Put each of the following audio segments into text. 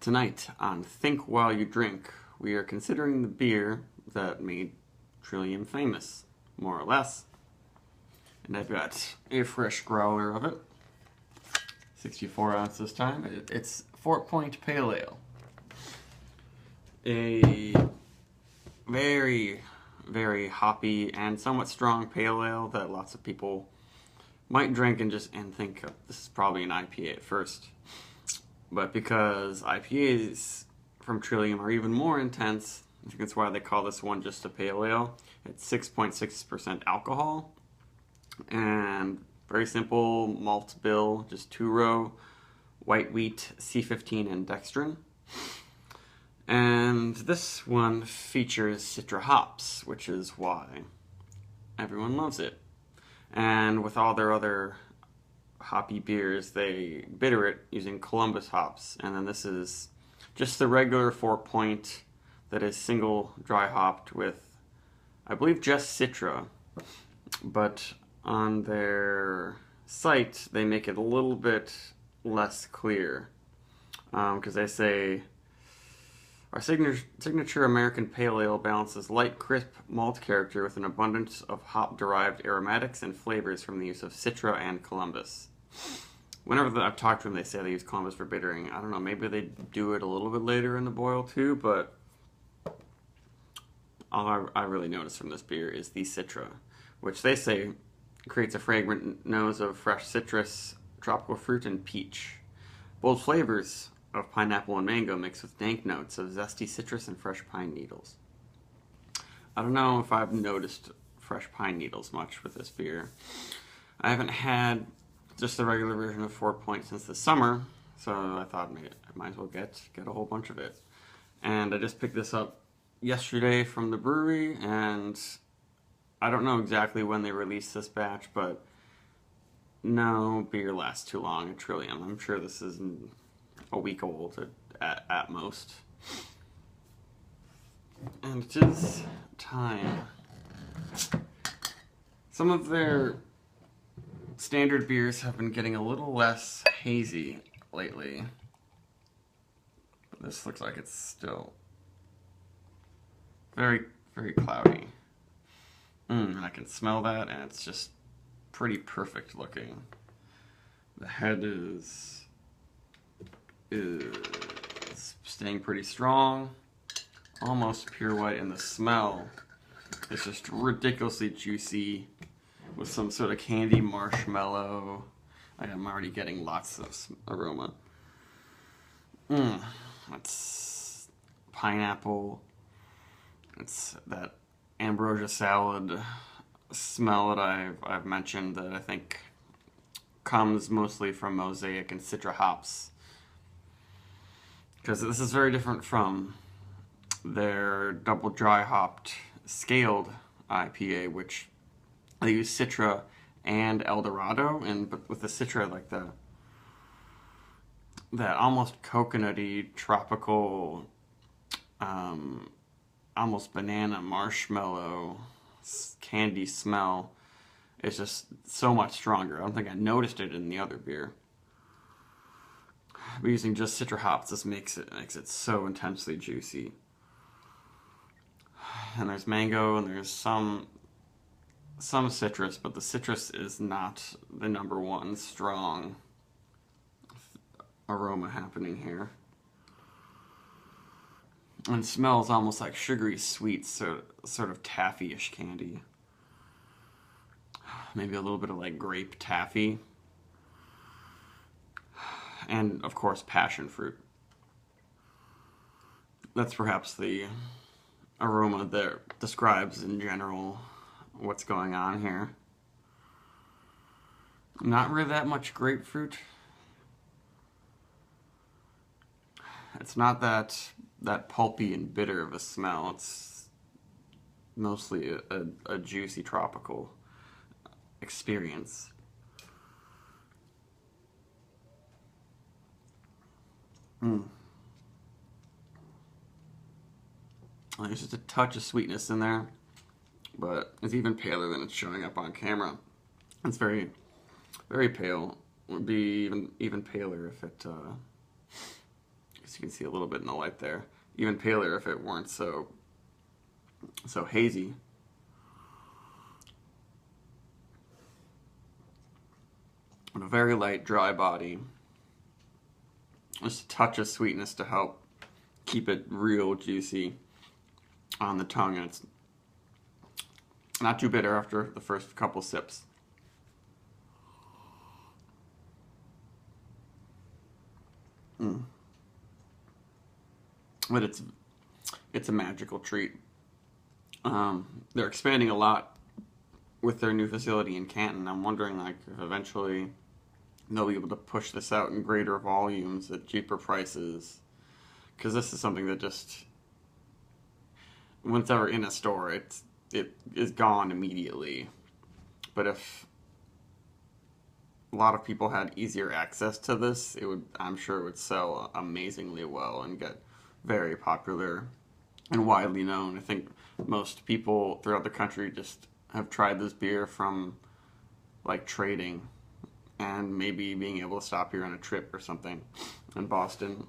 Tonight on Think While You Drink, we are considering the beer that made Trillium famous, more or less. And I've got a fresh growler of it, 64 ounces this time. It's Fort Point Pale Ale. A very, very hoppy and somewhat strong pale ale that lots of people might drink and think this is probably an IPA at first. But because IPAs from Trillium are even more intense, I think that's why they call this one just a pale ale. It's 6.6% alcohol and very simple malt bill, just 2-row, white wheat, C15, and dextrin. And this one features Citra hops, which is why everyone loves it. And with all their other hoppy beers, they bitter it using Columbus hops. And then this is just the regular Fort Point that is single dry hopped with, I believe, just Citra. But on their site, they make it a little bit less clear. Because they say, our signature American Pale Ale balances light, crisp malt character with an abundance of hop-derived aromatics and flavors from the use of Citra and Columbus. Whenever I've talked to them, they say they use Columbus for bittering. I don't know, maybe they do it a little bit later in the boil too, but all I really notice from this beer is the Citra, which they say creates a fragrant nose of fresh citrus, tropical fruit, and peach. Bold flavors of pineapple and mango mixed with dank notes of zesty citrus and fresh pine needles. I don't know if I've noticed fresh pine needles much with this beer. I haven't had just the regular version of Fort Point since the summer, so I thought maybe I might as well get a whole bunch of it. And I just picked this up yesterday from the brewery, and I don't know exactly when they released this batch, but no beer lasts too long at Trillium. I'm sure this is a week old at most. And it is time. Some of their standard beers have been getting a little less hazy lately. But this looks like it's still very, very cloudy. I can smell that, and it's just pretty perfect looking. The head is staying pretty strong, almost pure white, and the smell is just ridiculously juicy with some sort of candy marshmallow. I'm already getting lots of aroma. It's pineapple. It's that ambrosia salad smell that I've mentioned that I think comes mostly from Mosaic and Citra hops. Because this is very different from their double dry hopped scaled IPA, which they use Citra and Eldorado, but with the Citra, like that almost coconutty, tropical, almost banana marshmallow candy smell is just so much stronger. I don't think I noticed it in the other beer. But using just Citra hops, this makes it so intensely juicy. And there's mango, and there's some citrus, but the citrus is not the number one strong aroma happening here. And it smells almost like sugary sweet, sort of taffy-ish candy. Maybe a little bit of like grape taffy. And, of course, passion fruit. That's perhaps the aroma that describes, in general, what's going on here. Not really that much grapefruit. It's not that pulpy and bitter of a smell. It's mostly a juicy tropical experience. There's just a touch of sweetness in there, but it's even paler than it's showing up on camera. It's very, very pale. It would be even paler if it you can see a little bit in the light there. Even paler if it weren't so hazy. And a very light, dry body. Just a touch of sweetness to help keep it real juicy on the tongue, and it's not too bitter after the first couple sips. But it's a magical treat. They're expanding a lot with their new facility in Canton. I'm wondering, like, if eventually they'll be able to push this out in greater volumes at cheaper prices, because this is something that just, once ever in a store, it is gone immediately. But if a lot of people had easier access to this, I'm sure it would sell amazingly well and get very popular and widely known. I think most people throughout the country just have tried this beer from, like, trading and maybe being able to stop here on a trip or something in Boston.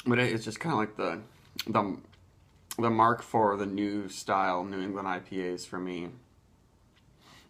But it's just kind of like the mark for the new style New England IPAs for me,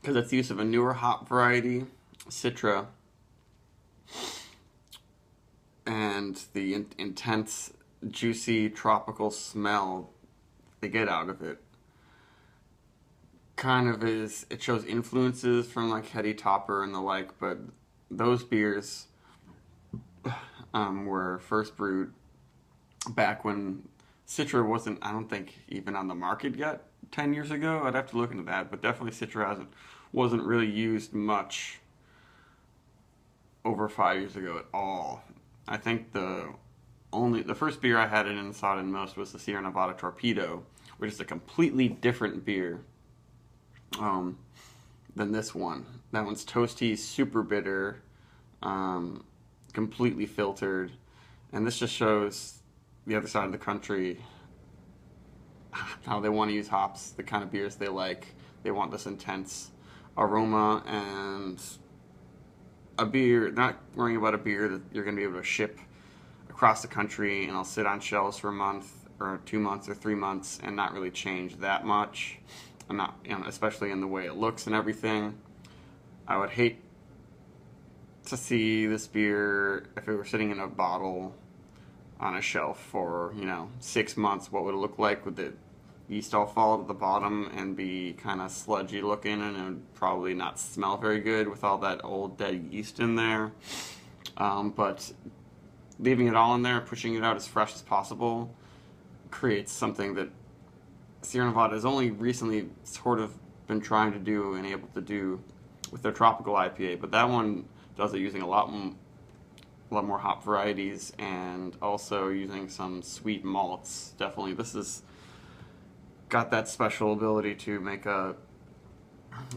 because it's the use of a newer hop variety, Citra, and the intense, juicy, tropical smell they get out of it. Kind of it shows influences from, like, Heady Topper and the like, but those beers were first brewed back when Citra wasn't, I don't think, even on the market yet 10 years ago. I'd have to look into that, but definitely Citra wasn't really used much over 5 years ago at all. I think the first beer I had it in saw it in most was the Sierra Nevada Torpedo, which is a completely different beer than this one. That one's toasty, super bitter, completely filtered, and this just shows the other side of the country how they want to use hops, the kind of beers they like. They want this intense aroma and a beer, not worrying about a beer that you're going to be able to ship across the country and it'll sit on shelves for a month or 2 months or 3 months and not really change that much. And not, especially in the way it looks and everything. I would hate to see this beer if it were sitting in a bottle on a shelf for 6 months. What would it look like? Would the yeast all fall to the bottom and be kind of sludgy looking, and it would probably not smell very good with all that old dead yeast in there. But leaving it all in there, pushing it out as fresh as possible, creates something that Sierra Nevada has only recently sort of been trying to do and able to do with their tropical IPA. But that one does it using a lot more hop varieties and also using some sweet malts. Definitely, this has got that special ability to make a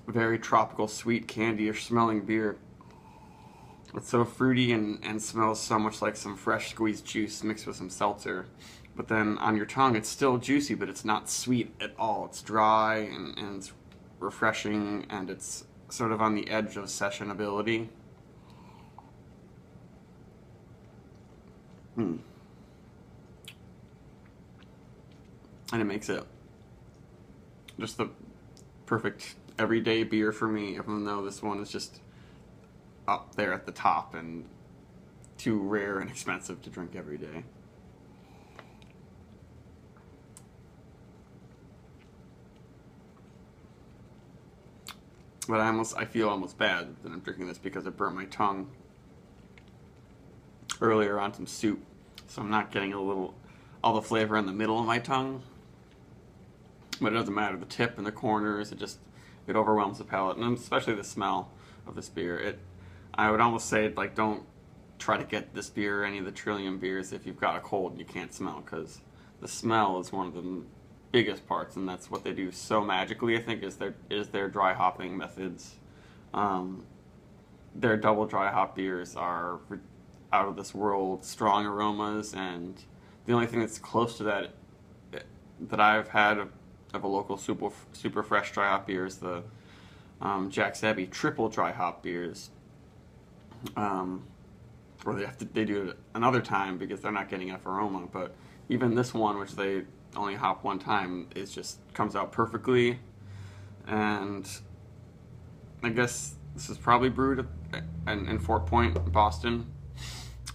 very tropical, sweet, candy-ish smelling beer. It's so fruity and smells so much like some fresh squeezed juice mixed with some seltzer. But then on your tongue, it's still juicy, but it's not sweet at all. It's dry and it's refreshing, and it's sort of on the edge of sessionability. And it makes it just the perfect everyday beer for me, even though this one is just up there at the top and too rare and expensive to drink every day. But I feel almost bad that I'm drinking this because it burnt my tongue earlier on some soup, so I'm not getting all the flavor in the middle of my tongue. But it doesn't matter. The tip and the corners, it overwhelms the palate, and especially the smell of this beer. I would almost say, like, don't try to get this beer or any of the Trillium beers if you've got a cold and you can't smell, because the smell is one of the biggest parts, and that's what they do so magically, I think, is their dry hopping methods. Their double dry hop beers are out of this world strong aromas, and the only thing that's close to that I've had of a local super fresh dry hop beer is the Jack's Abbey triple dry hop beers, or they do it another time because they're not getting enough aroma. But even this one, which they only hop one time, it just comes out perfectly. And I guess this is probably brewed in Fort Point, Boston,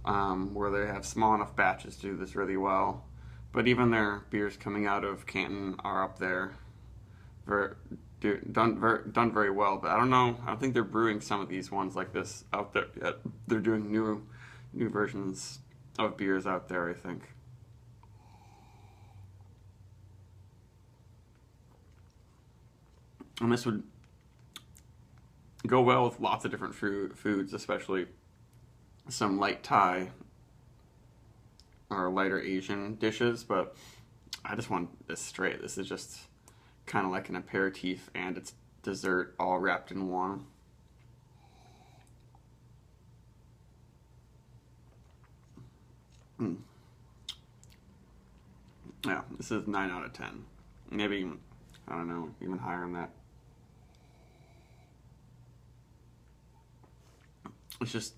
where they have small enough batches to do this really well. But even their beers coming out of Canton are up there, done very well. But I don't know. I don't think they're brewing some of these ones like this out there yet. They're doing new versions of beers out there, I think. And this would go well with lots of different foods, especially some light Thai or lighter Asian dishes. But I just want this straight. This is just kind of like an aperitif and it's dessert all wrapped in one. Yeah, this is 9 out of 10. Maybe, I don't know, even higher than that. It's just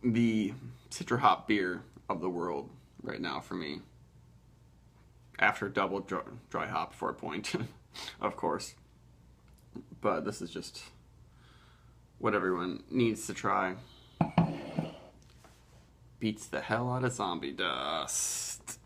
the Citra hop beer of the world right now for me. After double dry hop for a point, of course. But this is just what everyone needs to try. Beats the hell out of zombie dust.